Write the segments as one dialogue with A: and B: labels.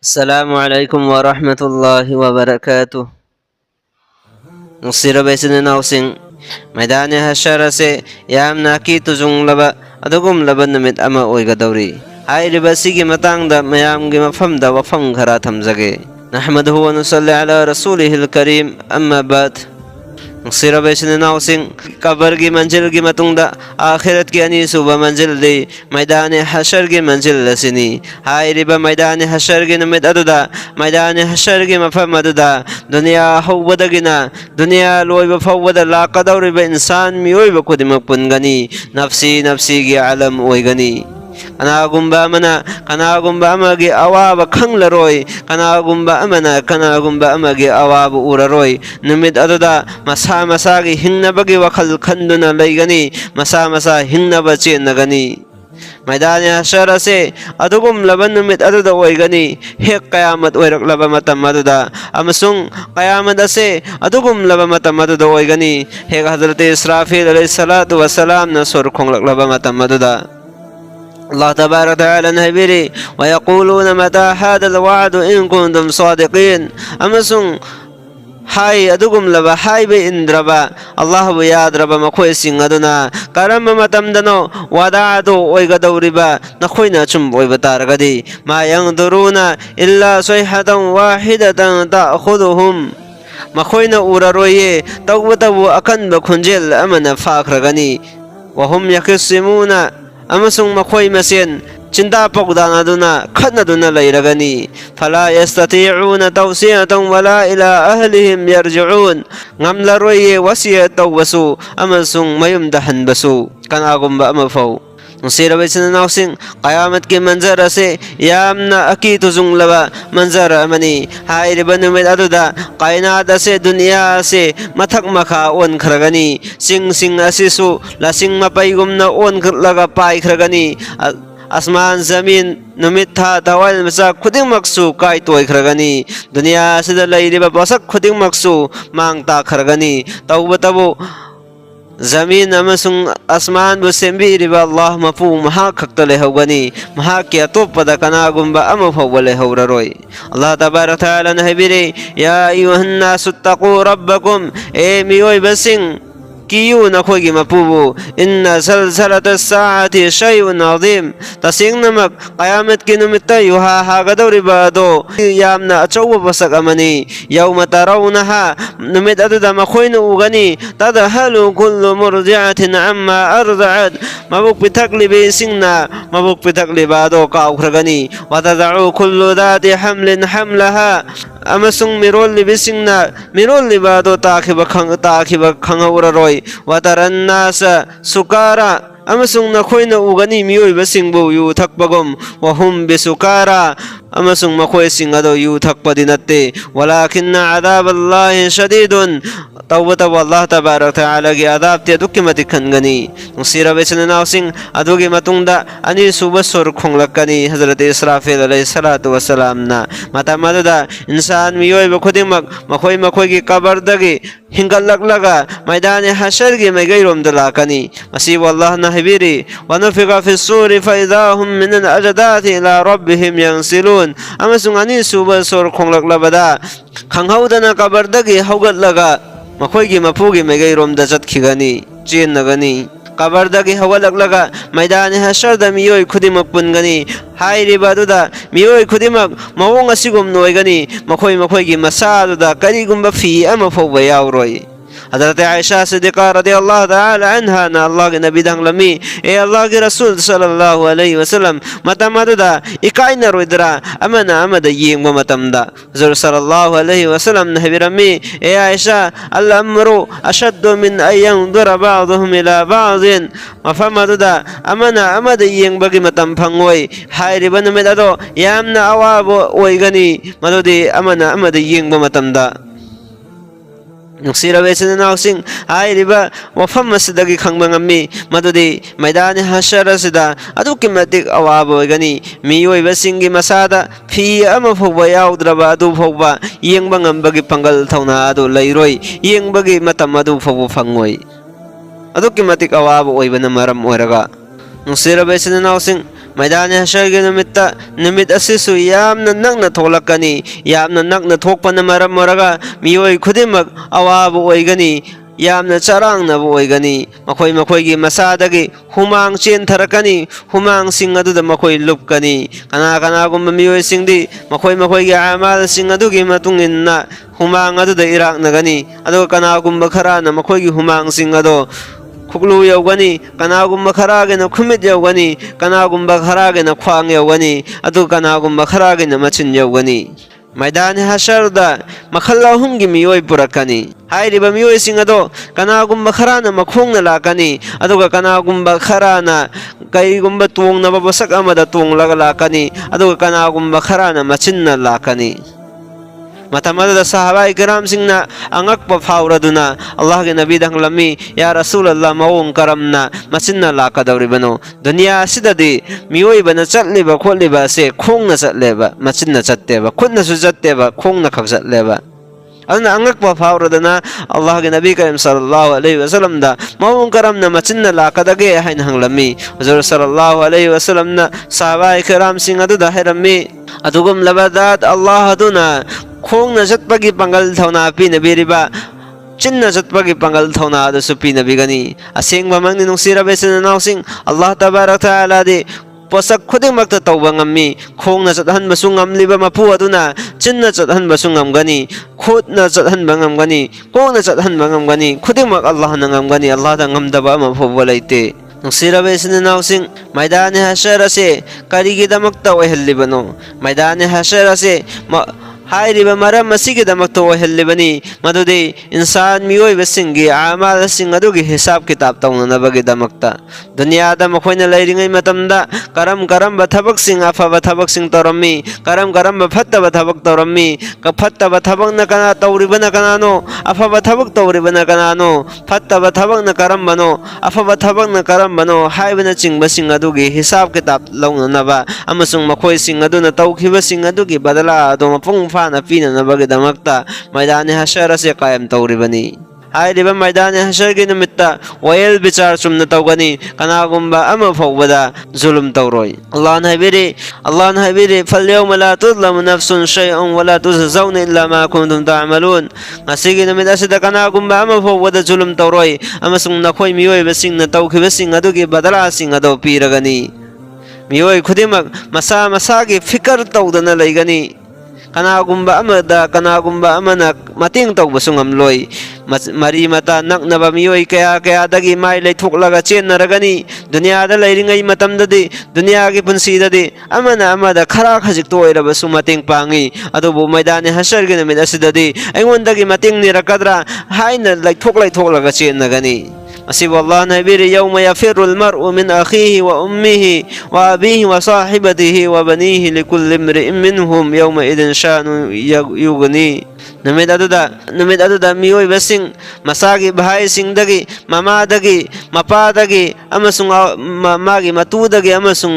A: Assalamualaikum warahmatullahi wabarakatuh. Nusira besin nausing maidani hashara se yamna ki tuzung laba adugum laba namit ama oigadawri. Hai ribasigi matang da mayam gi mafam da wafam khara thamjage. Nahmaduhu wa nusalli ala rasulihil karim amma ba'd. Sira besin nausing kabar की मंजिल की मतुंगदा आखिरत की अनी सुबह मंजिल दे मैदान हशर की मंजिल लसिनी हाय रिबा मैदान हशर की नमित अदुदा मैदान हशर की मफम अदुदा दुनिया हौबदगिना दुनिया लोइब फौबद लाकदौरिब इंसान मियोइब खुदिमक पुनगनी नफ्सी नफ्सी की आलम ओइगनी kanagumba amagi awaba khanglaroi kanagumba amagi awaba uraroi numit aduda masa masagi hingnabagi wakhal khanduna leigani masa hingnaba chenagani मैदान हशर से अदुगुम लबन नुमित अदुदा ओइगनी हेक कयामत ओइरक लब मतम अदुदा अमसुंग कयामत से अदुगुम लब मतम अदुदा ओइगनी हेक हजरत इसराफील अलैहिस्सलातु वस्सलाम न सुर खोंगलक लब मतम अदुदा الله تبارك وتعالى نهبري ويقولون متى هذا الوعد إن كنتم صادقين أمسون هاي أدوكم لبا هاي بإندربا الله بياد ربا مخوي سينغدنا كرم متمدنو ودعدو ويغدو ربا نخوينا چم ويبتارغدي ما ينظرون إلا صيحة واحدة تأخذهم مخوينا أوراروي توبتو أكن بخنجل أمن فاكرغني وهم يخصمون أمسون مخوي مسين چندا پقدانا دونا خدنا دونا ليرغني فلا يستطيعون توصية ولا إلى أهلهم يرجعون غملا روي وصية وسو أمسون ميمدحن بسو كان أقوم بأمفو نصير بيسن ناوسين قيامت के मंजर से यामना अकीत जुंगलबा मंजर अमनी हाय रिबन में अदुदा कायनात से दुनिया से मथक मखा ओन खरगनी सिंग सिंग असिसु लसिंग मपैगुमना ओन लगा पाई खरगनी आसमान जमीन नुमित था तवल मसा खुदिंग मक्सु काय तोय खरगनी दुनिया से लैरिबा बसक खुदिंग मक्सु मांगता खरगनी तौबतबो जमीन अमसुंग आसमान बु सेंबिरिबा अल्लाह मपु महा खक्तले होगनी महा के अतोपदा कनागुंबा अमफवले होररोय अल्लाह तबारक तआला नहबिरे या अय्युहन्नासुत्तकू रब्बकुम ए मियोय बसिंग कियु नखोगी मपुबु इन्ना ज़लज़लतस्साअति शैउन अज़ीम तसिंग नमक क़यामत की नुमित्त युहा हागदौरिबा दो यामना अचौब बसक अमनी यौम तरौनहा नुमित अदुदा मखोइन उगनी तदहलु कुल्लु मुर्दिअतिन अम्मा अर्दअत मबुक पिथकलिबे सिंगना मबुक पिथकलिबा दो काउखरगनी वतदउ कुल्लु ज़ाति हमलिन हमलहा अमसुंग मिरोल लिबिसिंगना मिरोल लिबादो ताखिबा खंगौररोय वतरन्नास सुकारा अमसुंग नखोइना उगनी मियोइबसिंगबु यु थकपगम वहुम बिसुकारा अमसुंग मखोइसिंग अदो यु थकपदि नत्ते वलाकिन्ना अज़ाबल्लाहि शदीदुन तौबत अल्लाह तबारक तआला की अज़ाब ते दुक्की मति खनगनी नुसीरा बेचने नाउसिंग अदुगी मतुंगदा अनि सुबह सोर खोंगलकनी हजरत इसराफील अलैहिस्सलातु वस्सलाम ना मतमददा इंसान मियोइब खुदिमक मखोइ मखोइ की कबरदगी हिंगलकलगा मैदान हशर की मैगैरोम दलाकनी मसी वल्लाह नहबिरी वनफिका फिस्सूर फइज़ा हुम मिन अल-अजदाथ इला रब्बिहिम यंसिलून अमसुंग अनि सुबह सोर खोंगलकलबदा खंगहौदना कबरदगी हौगलगा मखोइगी मपुगी मैगैरोम द चतखिगनी चेनगनी कबरदगी हवलकलगा मैदान हशरद मियोय खुदिमक पुनगनी हाइरिबादुदा मियोय खुदिमक मवोंग असिगुम नोइगनी मखोइ मखोइगी मसादुदा करिगुम्बा फी अमा फौबा यावरोय हज़रत आयशा सिद्दीक़ा रज़ियल्लाहु तआला अन्हा ना अल्लाह के नबी दंगलमी ए अल्लाह के रसूल सल्लल्लाहु अलैहि वसल्लम मतमददा इकाइना रोइदरा अमना अमद येंग मतमदा हुजूर सल्लल्लाहु अलैहि वसल्लम नहबिरमी ए आयशा अल अमरु अशद्दु मिन अयंदुर बादुहुम इला बादिन मफमददा अमना अमद येंग बगी मतम फंगोय हाइरिबन मेदो यामना अवाबो ओइगनी मदोदी अमना अमद येंग मतमदा नुसीरा बेचने नाउसिंग हाइरिबा वफम मसदगी खंगबंगमी मदुदी मैदान हशर सिदा अदुकी मतिक अवाब ओइगनी मियोइबसिंगी मसादा फी अमा फौबा याउद्रबा अदु फौबा येंगबा ngambagi पंगल थौना अदु लैरोय येंगबगी मतम अदु फौबा फंगोय अदुकी मतिक अवाब ओइबना मरम ओइरगा नुसीरा बेचने नाउसिंग मैदान हशर के नुमित असिसु यामना नगना थोलकनी यामना नगना थोकपन मरम मोरगा मियोय खुदिमक अवाब ओइगनी यामना चरांगनब ओइगनी मखोय मखोयगी मसादगी हुमांग चेनथरकनी हुमांग सिंग अदुदा मखोय लुपकनी कना कनागुम मियोय सिंगदी मखोय मखोयगी अमाल सिंग अदुगी मतुंग इन्ना हुमांग अदुदा इराकनगनी अदो कनागुम खराना मखोयगी हुमांग सिंग अदो खुगलू यौगनी कनागुम खरागेना खुमित यौगनी कनागुम खरागेना ख्वांग यौगनी अदु कनागुम खरागेना मचिन यौगनी मैदान हशरदा मखल अहुमगी मियोय पुरकनी हाइरिबा मियोय सिंग अदो कनागुम खराना मखोंगना लाकनी अदुगा कनागुम खराना कईगुम तोंगनबा बसक अमदा तोंगलगा लाकनी अदुगा कनागुम खराना मचिन्ना लाकनी मतमदा सहाबाई किराम सिंगना अंगक फाउरदुना अल्लाह के नबी दंगलमी या रसूल अल्लाह मओंग करमना मचिन्ना लाकदौरिबनो दुनिया सिददी मियोय बना चटलिबा खोलिबा से खोंगना चटलेबा मचिन्ना चट्टेबा खुदना सु चट्टेबा खोंगना खक चटलेबा अदुना अंगक फाउरदुना अल्लाह के नबी करीम सल्लल्लाहु अलैहि वसल्लम दा मओंग करमना मचिन्ना लाकदगे हाइन हंगलमी हुजूर सल्लल्लाहु अलैहि वसल्लम ना सहाबाई किराम सिंग अदुदा हैरमी अदुगुम लबदात अल्लाह अदुना खोंगना चटपगी पंगल थौना पीनबीरिबा चिन्ना चटपगी पंगल थौना अदुसु पीनबीगनी असेंगबा मंगनि नुंसिरबे सिननाउसिंग अल्लाह तबारक तआला दे पोसक खुदिमक तौबा ngami खोंगना चटहनबसु ngamliba mapu aduna चिन्ना चटहनबसु ngamgani खुदना चटहनबा ngamgani कोंगना चटहनबा ngamgani खुदिमक अल्लाह ना ngamgani अल्लाह दा ngamdaba ama phobwa leite नुंसिरबे सिननाउसिंग मैदान हशर से करिगिदमक्ता ओहल्लिबनो मैदान हशर से हाइरिबा मरम असिगिदमक्ता ओहल्लिबनी मदुदे इंसान मियोयबसिंगी आमाल सिंग अदुगी हिसाब किताब तौननबगिदमक्ता दुनियादा मखोयना लैरिंगै मतमदा करम करम थबक सिंग अफब थबक सिंग तौरम्मी करम फत्तब थबक तौरम्मी फत्तब थबक न कना तौरिबना कनानो अफब थबक तौरिबना कनानो फत्तब थबक न करम बनो अफब थबक न करम बनो हाइबना चिंग बसिंग अदुगी हिसाब किताब लौननबा अमसुंग मखोय सिंग अदुना तौखिबा सिंग अदुगी बदला अदो मपुंग फाना पीननबगिदमक्ता मैदान हशर से कायम तौरिबनी हाइरिबा मैदान हशर के निमित्ता वयल विचार चुमना तौगनी कनागुम्बा अमा फौबदा जुलुम तौरोय अल्लाह ने हबीरे फल्यौम ला तुज़लमु नफ्सुन शैअन वला तुजज़ौन इल्ला मा कुंतुम तअमलून ngasiगी निमित असदा कनागुम्बा अमा फौबदा जुलुम तौरोय अमसुंग नखोय मियोयबा सिंगना तौखिबा सिंग अदुगी बदला सिंग अदो पीरगनी मियोय खुदिमक मसा मसागी फिकर तौदना लैगनी कनागुम्बा अमना मतेंग तौबसु ngamloi मरी मता नकनबा मियोय कया कया दगी माय लेथोकलगा चेनरगनी दुनिया दा लैरिंगै मतमददि दुनिया की पुंसीददि अमना अमदा खरा खजिक तोयरबसु मतेंग पांगी अदुबु मैदान हशर गे नमित असिददि अइंगोंदगी मतेंग निरकदरा हाइना लेथोकलगा चेनगनी असिब अल्लाह नबीर यौम यफिरुल मरउ मिन अखीहि व उम्मिहि व अबीहि व साहिबतिहि व बनीहि लिकुल्लि इम्रिइन मिनहुम यौम इदिन शानु युगनी नमित अदुदा मियोय बसिंग मसागी भाई सिंगदगी ममादगी मपादगी अमसुंग मागी मतुदगी अमसुंग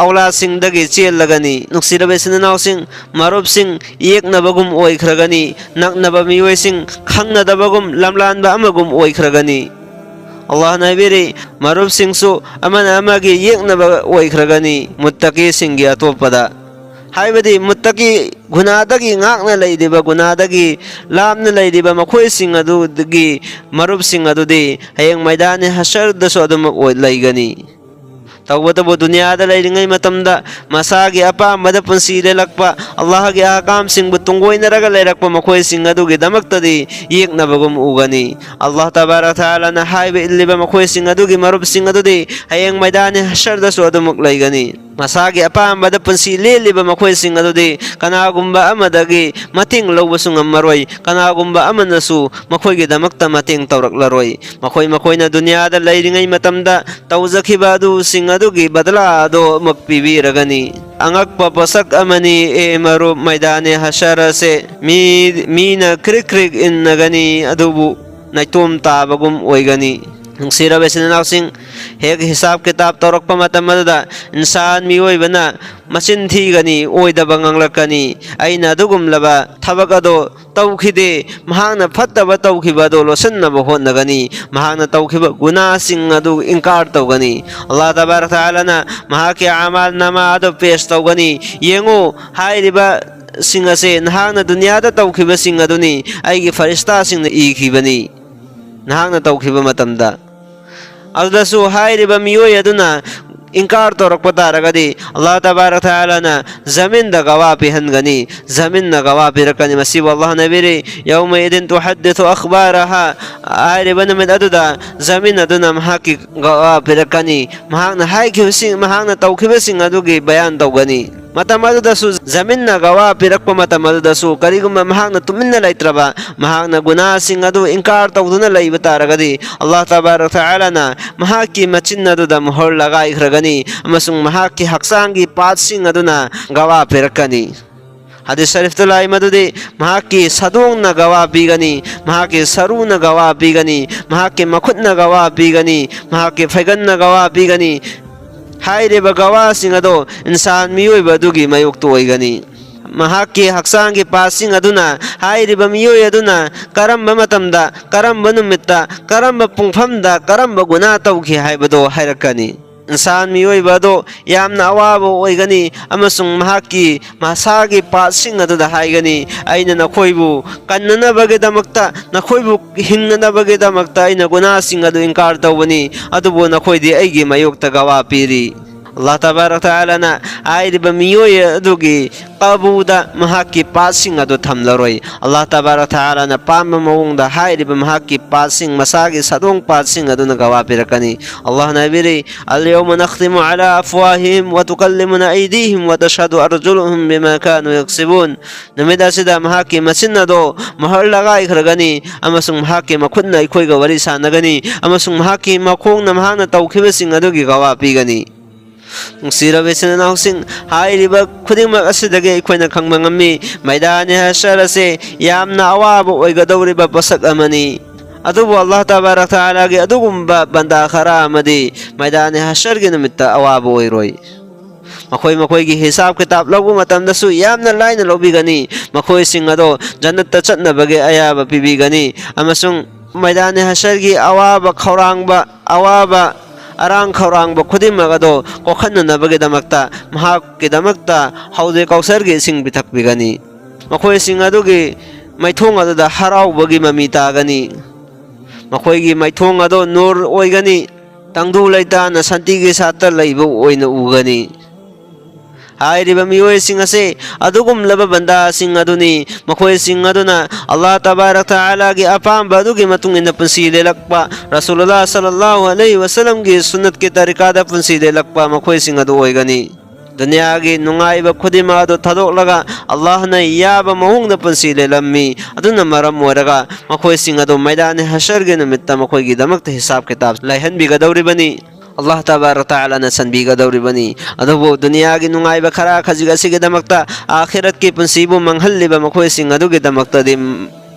A: औला सिंगदगी चेलगनी नुक्सिरबे सिननाउसिंग मरुबसिंग येकनबगुम ओइख्रगनी नकनबा मियोयसिंग खंगनदबगुम लमलानबा अमगुम ओइख्रगनी अल्लाह नबीरे मरुब सिंगसु अमन अमगी येकनबा ओइख्रगनी Muttaqi सिंगी अतोपदा हाइबदी Muttaqi गुनादगी ngakna leidiba gunadagi lamna leidiba makhoi sing adudagi marub sing adudi hayang maidani hashar dasu adum oi leigani तौबतबो दुनिया लैरिंगै मतमदा मसागी अपामद पुंसी लेलक्पा अल्लाह के आकाम सिंह तुंगोइनरग लेरक्पा मखोय सिंह अदुगी दमक्तदी येकनबगुम उगनी अल्लाह तबारक तआला ना हाइबे इल्लिबा मखोय सिंह अदुगी मरुब सिंह अदुदी हयंग मैदान हशर दसु अदुमुक लैगनी मसागी अपामद पुंसी लेलिबा मखोय सिंह अदुदी कनागुम्बा अमदगी मतिंग लौबसु ngammaroi कनागुम्बा अमनसु मखोयगी दमक्ता मतिंग तौरक्लरोय मखोयना दुनिया लैरिंगै मतमदा तौजखिबा अदु सिंह अदुगी बदला दो मक्पीबीरगनी अंगक पसक अमनी ए मरु मैदान हशर से मीना क्रिक क्रिक इन्नगनी अदुबु नैतोम ताबगुम ओइगनी ꯅꯨꯡꯁꯤꯔꯕ ꯏꯆꯤꯟ ꯏꯅꯥꯎꯁꯤꯡ, ꯍꯦꯛ ꯍꯤꯁꯥꯕ ꯀꯤꯇꯥꯕ ꯇꯧꯔꯛꯄ ꯃꯇꯝ ꯑꯗꯨꯗ ꯏꯟꯁꯥꯟ ꯃꯤꯑꯣꯏꯕꯅ ꯃꯆꯤꯟ ꯊꯤꯒꯅꯤ, ꯑꯣꯏꯗꯕ ꯉꯥꯡꯂꯛꯀꯅꯤ, ꯑꯩꯅ ꯑꯗꯨꯒꯨꯝꯂꯕ ꯊꯕꯛ ꯑꯗꯣ ꯇꯧꯈꯤꯗꯦ, ꯃꯍꯥꯛꯅ ꯐꯠꯇꯕ ꯇꯧꯈꯤꯕ ꯑꯗꯣ ꯂꯣꯠꯁꯤꯟꯅꯕ ꯍꯣꯠꯅꯒꯅꯤ, ꯃꯍꯥꯛꯅ ꯇꯧꯈꯤꯕ ꯒꯨꯅꯥꯁꯤꯡ ꯑꯗꯨ ꯏꯟꯀꯥꯔ ꯇꯧꯒꯅꯤ꯫ ꯑꯜꯂꯥꯍ ꯇꯕꯥꯔꯛ ꯇꯥꯂꯥꯅ ꯃꯍꯥꯛꯀꯤ ꯑꯃꯥꯜ ꯅꯥꯃꯥ ꯑꯗꯨ ꯄꯦꯁ ꯇꯧꯒꯅꯤ꯫ ꯌꯦꯡꯉꯨ, ꯍꯥꯏꯔꯤꯕ ꯁꯤꯡ ꯑꯁꯦ ꯅꯍꯥꯛꯅ ꯗꯨꯅꯤꯌꯥꯗ ꯇꯧꯈꯤꯕꯁꯤꯡ ꯑꯗꯨꯅꯤ, ꯑꯩꯒꯤ ꯐꯔꯤꯁꯇꯥꯁꯤꯡꯅ ꯏꯈꯤꯕꯅꯤ ꯅꯍꯥꯛꯅ ꯇꯧꯈꯤꯕ ꯃꯇꯝꯗ꯫ ꯑꯗꯨꯗꯁꯨ ꯍꯥꯏꯔꯤꯕ ꯃꯤꯑꯣꯏ ꯑꯗꯨꯅ ꯏꯟꯀꯥꯔ ꯇꯧꯔꯛꯄ ꯇꯥꯔꯒꯗꯤ ꯑꯜꯂꯥꯍ ꯇꯕꯥꯔꯛ ꯇꯥꯂꯥꯅ ꯖꯃꯤꯟꯗ ꯒꯋꯥ ꯄꯤꯍꯟꯒꯅꯤ, ꯖꯃꯤꯟꯅ ꯒꯋꯥ ꯄꯤꯔꯛꯀꯅꯤ꯫ ꯃꯁꯤꯕꯨ ꯑꯜꯂꯥꯍꯅ ꯍꯥꯏꯕꯤꯔꯤ, ꯌꯧꯃꯏꯗꯤꯟ ꯇꯨꯍaddisu ꯑꯈꯕꯥꯔꯍꯥ, ꯍꯥꯏꯔꯤꯕ ꯅꯨꯃꯤꯠ ꯑꯗꯨꯗ ꯖꯃꯤꯟ ꯑꯗꯨꯅ ꯃꯍꯥꯛꯀꯤ ꯒꯋꯥ ꯄꯤꯔꯛꯀꯅꯤ, ꯃꯍꯥꯛꯅ ꯍꯥꯏꯈꯤꯕꯁꯤꯡ, ꯃꯍꯥꯛꯅ ꯇꯧꯈꯤꯕꯁꯤꯡ ꯑꯗꯨꯒꯤ ꯕꯌꯥꯟ ꯇꯧꯒꯅꯤ꯫ ꯃꯇꯝ ꯑꯗꯨꯗꯁꯨ ꯖꯃꯤꯟꯅ ꯒꯋꯥ ꯄꯤꯔꯛꯄ ꯃꯇꯝ ꯑꯗꯨꯗꯁꯨ ꯀꯔꯤꯒꯨꯝꯕ ꯃꯍꯥꯛꯅ ꯇꯨꯃꯤꯟꯅ ꯂꯩꯇ꯭ꯔꯕ, ꯃꯍꯥꯛꯅ ꯒꯨꯅꯥꯁꯤꯡ ꯑꯗꯨ ꯏꯟꯀꯥꯔ ꯇꯧꯗꯨꯅ ꯂꯩꯕ ꯇꯥꯔꯒꯗꯤ ꯑꯜꯂꯥꯍ ꯇꯕꯥꯔꯛ ꯇꯥꯂꯥꯅ ꯃꯍꯥꯛꯀꯤ ꯃꯆꯤꯟ ꯑꯗꯨꯗ ꯃꯣꯍꯔ ꯂꯒꯥꯏꯈ꯭ꯔꯒꯅꯤ ꯑꯃꯁꯨꯡ ꯃꯍꯥꯛꯀꯤ ꯍꯛꯆꯥꯡꯒꯤ ꯄꯥꯠꯁꯤꯡ ꯑꯗꯨꯅ ꯒꯋꯥ ꯄꯤꯔꯛꯀꯅꯤ꯫ ꯍꯗꯤꯁ ꯁꯔꯤꯐꯇ ꯂꯥꯛꯏ ꯃꯗꯨꯗꯤ ꯃꯍꯥꯛꯀꯤ ꯁꯥꯗꯣꯡꯅ ꯒꯋꯥ ꯄꯤꯒꯅꯤ, ꯃꯍꯥꯛꯀꯤ ꯁꯔꯨꯅ ꯒꯋꯥ ꯄꯤꯒꯅꯤ, ꯃꯍꯥꯛꯀꯤ ꯃꯈꯨꯠꯅ ꯒꯋꯥ ꯄꯤꯒꯅꯤ, ꯃꯍꯥꯛꯀꯤ ꯐꯩꯒꯟꯅ ꯒꯋꯥ ꯄꯤꯒꯅꯤ꯫ ꯍꯥꯏꯔꯤꯕ ꯒꯋꯥꯁꯤꯡ ꯑꯗꯣ ꯏꯟꯁꯥꯟ ꯃꯤꯑꯣꯏꯕ ꯑꯗꯨꯒꯤ ꯃꯥꯌꯣꯛꯇ ꯑꯣꯏꯒꯅꯤ꯫ ꯃꯍꯥꯛꯀꯤ ꯍꯛꯆꯥꯡꯒꯤ ꯄꯥꯠꯁꯤꯡ ꯑꯗꯨꯅ ꯍꯥꯏꯔꯤꯕ ꯃꯤꯑꯣꯏ ꯑꯗꯨꯅ ꯀꯔꯝꯕ ꯃꯇꯝꯗ, ꯀꯔꯝꯕ ꯅꯨꯃꯤꯠꯇ, ꯀꯔꯝꯕ ꯄꯨꯡꯐꯝꯗ ꯀꯔꯝꯕ ꯒꯨꯅꯥ ꯇꯧꯈꯤ ꯍꯥꯏꯕꯗꯣ ꯍꯥꯏꯔꯛꯀꯅꯤ꯫ ꯏꯟꯁꯥꯟ ꯃꯤꯑꯣꯏꯕ ꯑꯗꯣ ꯌꯥꯝꯅ ꯑꯋꯥꯕ ꯑꯣꯏꯒꯅꯤ ꯑꯃꯁꯨꯡ ꯃꯍꯥꯛꯀꯤ ꯃꯁꯥꯒꯤ ꯄꯥꯠꯁꯤꯡ ꯑꯗꯨꯗ ꯍꯥꯏꯒꯅꯤ, ꯑꯩꯅ ꯅꯈꯣꯏꯕꯨ ꯀꯟꯅꯅꯕꯒꯤꯗꯃꯛꯇ, ꯅꯈꯣꯏꯕꯨ ꯍꯤꯡꯅꯅꯕꯒꯤꯗꯃꯛꯇ ꯑꯩꯅ ꯒꯨꯅꯥꯁꯤꯡ ꯑꯗꯨ ꯏꯟꯀꯥꯔ ꯇꯧꯕꯅꯤ, ꯑꯗꯨꯕꯨ ꯅꯈꯣꯏꯗꯤ ꯑꯩꯒꯤ ꯃꯥꯌꯣꯛꯇ ꯒꯋꯥ ꯄꯤꯔꯤ꯫ ꯑꯜꯂꯥꯍ ꯇꯕꯥꯔꯛ ꯇꯥꯂꯥꯅ ꯍꯥꯏꯔꯤꯕ ꯃꯤꯑꯣꯏ ꯑꯗꯨꯒꯤ ꯀꯕꯨꯗ ꯃꯍꯥꯛꯀꯤ ꯄꯥꯠꯁꯤꯡ ꯑꯗꯨ ꯊꯝꯂꯔꯣꯏ꯫ ꯑꯜꯂꯥꯍ ꯇꯕꯥꯔꯛ ꯇꯥꯂꯥꯅ ꯄꯥꯝꯕ ꯃꯑꯣꯡꯗ ꯍꯥꯏꯔꯤꯕ ꯃꯍꯥꯛꯀꯤ ꯄꯥꯠꯁꯤꯡ, ꯃꯁꯥꯒꯤ ꯁꯥꯗꯣꯡ ꯄꯥꯠꯁꯤꯡ ꯑꯗꯨꯅ ꯒꯋꯥ ꯄꯤꯔꯛꯀꯅꯤ꯫ ꯑꯜꯂꯥꯍꯅ ꯍꯥꯏꯕꯤꯔꯤ, ꯑꯜꯌꯧꯃ ꯅಖ್ꯇꯤꯃꯨ ꯑꯂꯥ ꯑꯐ꯭ꯋꯥꯍꯤഹിꯝ ꯋꯥ ꯇꯨꯀꯜꯂꯤꯃꯨꯅꯥ ꯑꯩꯗꯤഹിꯝ ꯋꯥ ꯇashhadu ꯑꯔಜುಲುಹುꯝ ꯕꯤꯃꯥ ꯀꯥꯅꯨ ꯌꯛꯁꯤꯕꯨꯟ꯫ ꯅꯨꯃꯤꯠ ꯑꯁꯤꯗ ꯃꯍꯥꯛꯀꯤ ꯃꯆꯤꯟ ꯑꯗꯣ ꯃꯣꯍꯔ ꯂꯒꯥꯏꯈ꯭ꯔꯒꯅꯤ ꯑꯃꯁꯨꯡ ꯃꯍꯥꯛꯀꯤ ꯃꯈꯨꯠꯅ ꯑꯩꯈꯣꯏꯒ ꯋꯥꯔꯤ ꯁꯥꯅꯒꯅꯤ ꯑꯃꯁꯨꯡ ꯃꯍꯥꯛꯀꯤ ꯃꯈꯣꯡꯅ ꯃꯍꯥꯛꯅ ꯇꯧꯈꯤꯕꯁꯤꯡ ꯑꯗꯨꯒꯤ ꯒꯋꯥ ꯄꯤꯒꯅꯤ꯫ ꯅꯨꯡꯁꯤꯔꯕ ꯏꯆꯤꯟ ꯏꯅꯥꯎꯁꯤꯡ, ꯍꯥꯏꯔꯤꯕ ꯈꯨꯗꯤꯡꯃꯛ ꯑꯁꯤꯗꯒꯤ ꯑꯩꯈꯣꯏꯅ ꯈꯪꯕ ꯉꯝꯃꯤ ꯃꯩꯗꯥꯟ-ꯏ ꯍꯁꯔ ꯑꯁꯤ ꯌꯥꯝꯅ ꯑꯋꯥꯕ ꯑꯣꯏꯒꯗꯧꯔꯤꯕ ꯄꯣꯠꯁꯛ ꯑꯃꯅꯤ꯫ ꯑꯗꯨꯕꯨ ꯑꯜꯂꯥꯍ ꯇꯕꯥꯔꯛ ꯇꯥꯂꯥꯒꯤ ꯑꯗꯨꯒꯨꯝꯕ ꯕꯟꯗꯥ ꯈꯔ ꯑꯃꯗꯤ ꯃꯩꯗꯥꯟ-ꯏ ꯍꯁꯔꯒꯤ ꯅꯨꯃꯤꯠꯇ ꯑꯋꯥꯕ ꯑꯣꯏꯔꯣꯏ꯫ ꯃꯈꯣꯏꯒꯤ ꯍꯤꯁꯥꯕ ꯀꯤꯇꯥꯕ ꯂꯧꯕ ꯃꯇꯝꯗꯁꯨ ꯌꯥꯝꯅ ꯂꯥꯏꯅ ꯂꯧꯕꯤꯒꯅꯤ꯫ ꯃꯈꯣꯏꯁꯤꯡ ꯑꯗꯣ ꯖꯟꯅꯠꯇ ꯆꯠꯅꯕꯒꯤ ꯑꯌꯥꯕ ꯄꯤꯕꯤꯒꯅꯤ ꯑꯃꯁꯨꯡ ꯃꯩꯗꯥꯟ-ꯏ ꯍꯁꯔꯒꯤ ꯑꯋꯥꯕ ꯑꯔꯥꯡ ꯈꯧꯔꯥꯡꯕ ꯈꯨꯗꯤꯡꯃꯛ ꯑꯗꯣ ꯀꯣꯛꯍꯟꯅꯅꯕꯒꯤꯗꯃꯛꯇ ꯃꯍꯥꯛꯀꯤꯗꯃꯛꯇ ꯍꯧꯗꯦ ꯀꯧꯁꯔꯒꯤ ꯏꯁꯤꯡ ꯄꯤꯊꯛꯄꯤꯒꯅꯤ꯫ ꯃꯈꯣꯏꯁꯤꯡ ꯑꯗꯨꯒꯤ ꯃꯩꯊꯣꯡ ꯑꯗꯨꯗ ꯍꯔꯥꯎꯕꯒꯤ ꯃꯃꯤ ꯇꯥꯒꯅꯤ꯫ ꯃꯈꯣꯏꯒꯤ ꯃꯩꯊꯣꯡ ꯑꯗꯣ ꯅꯨꯔ ꯑꯣꯏꯒꯅꯤ, ꯇꯪꯗꯨ ꯂꯩꯇꯥꯅ ꯁꯥꯟꯇꯤꯒꯤ ꯁꯥꯠꯇ ꯂꯩꯕ ꯑꯣꯏꯅ ꯎꯒꯅꯤ꯫ ꯍꯥꯏꯔꯤꯕ ꯃꯤꯑꯣꯏꯁꯤꯡ ꯑꯁꯤ ꯑꯗꯨꯒꯨꯝꯂꯕ ꯕꯟꯗꯥꯁꯤꯡ ꯑꯗꯨꯅꯤ, ꯃꯈꯣꯏꯁꯤꯡ ꯑꯗꯨꯅ ꯑꯜꯂꯥꯍ ꯇꯕꯥꯔꯛ ꯇꯥꯂꯥꯒꯤ ꯑꯄꯥꯝꯕ ꯑꯗꯨꯒꯤ ꯃꯇꯨꯡ ꯏꯟꯅ ꯄꯨꯟꯁꯤ ꯂꯦꯜꯂꯛꯄ, ꯔꯁꯨꯂꯨꯜꯂꯥꯍ ꯁꯜꯂꯜꯂꯥꯍꯨ ꯑꯂꯩꯍꯤ ꯋꯁꯜꯂꯝꯒꯤ ꯁꯨꯟꯅꯠꯀꯤ ꯇꯔꯤꯀꯥꯗ ꯄꯨꯟꯁꯤ ꯂꯦꯜꯂꯛꯄ ꯃꯈꯣꯏꯁꯤꯡ ꯑꯗꯨ ꯑꯣꯏꯒꯅꯤ꯫ ꯗꯨꯅꯤꯌꯥꯒꯤ ꯅꯨꯡꯉꯥꯏꯕ ꯈꯨꯗꯤꯡꯃꯛ ꯑꯗꯨ ꯊꯥꯗꯣꯛꯂꯒ ꯑꯜꯂꯥꯍꯅ ꯌꯥꯕ ꯃꯑꯣꯡꯗ ꯄꯨꯟꯁꯤ ꯂꯦꯜꯂꯝꯃꯤ꯫ ꯑꯗꯨꯅ ꯃꯔꯝ ꯑꯣꯏꯔꯒ ꯃꯈꯣꯏꯁꯤꯡ ꯑꯗꯨ ꯃꯩꯗꯥꯟ-ꯏ ꯍꯁꯔꯒꯤ ꯅꯨꯃꯤꯠꯇ ꯃꯈꯣꯏꯒꯤꯗꯃꯛꯇ ꯍꯤꯁꯥꯕ ꯀꯤꯇꯥꯕ ꯂꯩꯍꯟꯕꯤꯒꯗꯧꯔꯤꯕꯅꯤ, ꯑꯜꯂꯥꯍ ꯇꯕꯥꯔꯛ ꯇꯥꯂꯥꯅ ꯁꯟꯕꯤꯒꯗꯧꯔꯤꯕꯅꯤ꯫ ꯑꯗꯨꯕꯨ ꯗꯨꯅꯤꯌꯥꯒꯤ ꯅꯨꯡꯉꯥꯏꯕ ꯈꯔ ꯈꯖꯤꯛ ꯑꯁꯤꯒꯤꯗꯃꯛꯇ ꯑꯥꯈꯤꯔꯠꯀꯤ ꯄꯨꯟꯁꯤꯕꯨ ꯃꯥꯡꯍꯜꯂꯤꯕ ꯃꯈꯣꯏꯁꯤꯡ ꯑꯗꯨꯒꯤꯗꯃꯛꯇꯗꯤ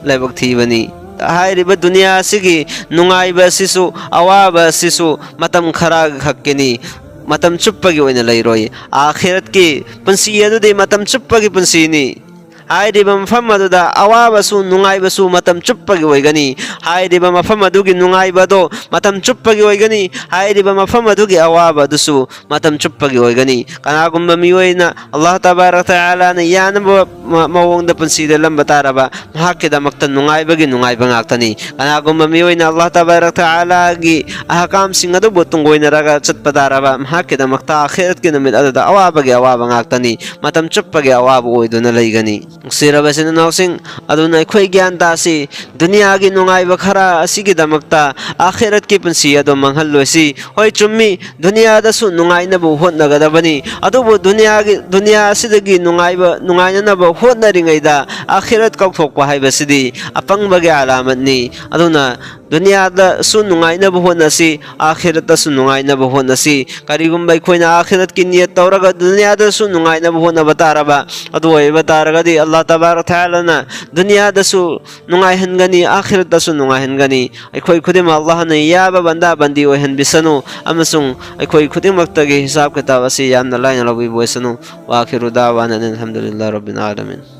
A: ꯂꯥꯏꯕꯛ ꯊꯤꯕꯅꯤ꯫ ꯍꯥꯏꯔꯤꯕ ꯗꯨꯅꯤꯌꯥ ꯑꯁꯤꯒꯤ ꯅꯨꯡꯉꯥꯏꯕ ꯑꯁꯤꯁꯨ, ꯑꯋꯥꯕ ꯑꯁꯤꯁꯨ ꯃꯇꯝ ꯈꯔ ꯈꯛꯀꯤꯅꯤ, ꯃꯇꯝ ꯆꯨꯞꯄꯒꯤ ꯑꯣꯏꯅ ꯂꯩꯔꯣꯏ꯫ ꯑꯥꯈꯤꯔꯠꯀꯤ ꯄꯨꯟꯁꯤ ꯑꯗꯨꯗꯤ ꯃꯇꯝ ꯆꯨꯞꯄꯒꯤ ꯄꯨꯟꯁꯤꯅꯤ꯫ ꯍꯥꯏꯔꯤꯕ ꯃꯐꯝ ꯑꯗꯨꯗ ꯑꯋꯥꯕꯁꯨ ꯅꯨꯡꯉꯥꯏꯕꯁꯨ ꯃꯇꯝ ꯆꯨꯞꯄꯒꯤ ꯑꯣꯏꯒꯅꯤ꯫ ꯍꯥꯏꯔꯤꯕ ꯃꯐꯝ ꯑꯗꯨꯒꯤ ꯅꯨꯡꯉꯥꯏꯕ ꯑꯗꯣ ꯃꯇꯝ ꯆꯨꯞꯄꯒꯤ ꯑꯣꯏꯒꯅꯤ, ꯍꯥꯏꯔꯤꯕ ꯃꯐꯝ ꯑꯗꯨꯒꯤ ꯑꯋꯥꯕ ꯑꯗꯨꯁꯨ ꯃꯇꯝ ꯆꯨꯞꯄꯒꯤ ꯑꯣꯏꯒꯅꯤ꯫ ꯀꯅꯥꯒꯨꯝꯕ ꯃꯤꯑꯣꯏꯅ ꯑꯜꯂꯥꯍ ꯇꯕꯥꯔꯛ ꯇꯥꯂꯥꯅ ꯌꯥꯅꯕ ꯃꯑꯣꯡꯗ ꯄꯨꯟꯁꯤ ꯂꯦꯜꯂꯝꯕ ꯇꯥꯔꯕ ꯃꯍꯥꯛꯀꯤꯗꯃꯛꯇ ꯅꯨꯡꯉꯥꯏꯕꯒꯤ ꯅꯨꯡꯉꯥꯏꯕ ꯉꯥꯛꯇꯅꯤ꯫ ꯀꯅꯥꯒꯨꯝꯕ ꯃꯤꯑꯣꯏꯅ ꯑꯜꯂꯥꯍ ꯇꯕꯥꯔꯛ ꯇꯥꯂꯥꯒꯤ ꯑꯍꯀꯥꯝꯁꯤꯡ ꯑꯗꯨꯕꯨ ꯇꯨꯡꯒꯣꯏꯅꯔꯒ ꯆꯠꯄ ꯇꯥꯔꯕ ꯃꯍꯥꯛꯀꯤꯗꯃꯛꯇ ꯑꯥꯈꯤꯔꯠꯀꯤ ꯅꯨꯃꯤꯠ ꯑꯗꯨꯗ ꯑꯋꯥꯕꯒꯤ ꯑꯋꯥꯕ ꯉꯥꯛꯇꯅꯤ, ꯃꯇꯝ ꯆꯨꯞꯄꯒꯤ ꯑꯋꯥꯕ ꯑꯣꯏꯗꯨꯅ ꯂꯩꯒꯅꯤ꯫ ꯅꯨꯡꯁꯤꯔꯕ ꯏꯆꯤꯟ ꯏꯅꯥꯎꯁꯤꯡ, ꯑꯗꯨꯅ ꯑꯩꯈꯣꯏ ꯒ꯭ꯌꯥꯟ ꯇꯥꯁꯤ, ꯗꯨꯅꯤꯌꯥꯒꯤ ꯅꯨꯡꯉꯥꯏꯕ ꯈꯔ ꯑꯁꯤꯒꯤꯗꯃꯛꯇ ꯑꯥꯈꯤꯔꯠꯀꯤ ꯄꯨꯟꯁꯤ ꯑꯗꯨ ꯃꯥꯡꯍꯜꯂꯣꯏꯁꯤ꯫ ꯍꯣꯏ ꯆꯨꯝꯃꯤ, ꯗꯨꯅꯤꯌꯥꯗꯁꯨ ꯅꯨꯡꯉꯥꯏꯅꯕ ꯍꯣꯠꯅꯒꯗꯕꯅꯤ, ꯑꯗꯨꯕꯨ ꯗꯨꯅꯤꯌꯥ ꯑꯁꯤꯗꯒꯤ ꯅꯨꯡꯉꯥꯏꯅꯅꯕ ꯍꯣꯠꯅꯔꯤꯉꯩꯗ ꯑꯥꯈꯤꯔꯠ ꯀꯥꯎꯊꯣꯛꯄ ꯍꯥꯏꯕꯁꯤꯗꯤ ꯑꯄꯪꯕꯒꯤ ꯑꯂꯥꯃꯠꯅꯤ꯫ ꯑꯗꯨꯅ दुनिया सु नुंगाइनब होनसी आखिरत सु नुंगाइनब होनसी करिगुम बै खोइना आखिरत की नियत तौरगा दुनिया सु नुंगाइनब होनब तारबा अदु ओइबा तारगदी अल्लाह तबारक तआला ना दुनिया सु नुंगाइहनगनी आखिरत सु नुंगाइहनगनी अखोइ खुदिम अल्लाह ने याबा बंदा बंदी ओहन बिसनु अमसुंग अखोइ खुदिमक्तगे हिसाब किताब असि यामना लाइन लबि बोसनु वा आखिरु दावाना अल्हम्दुलिल्लाहि रब्बिल आलमीन।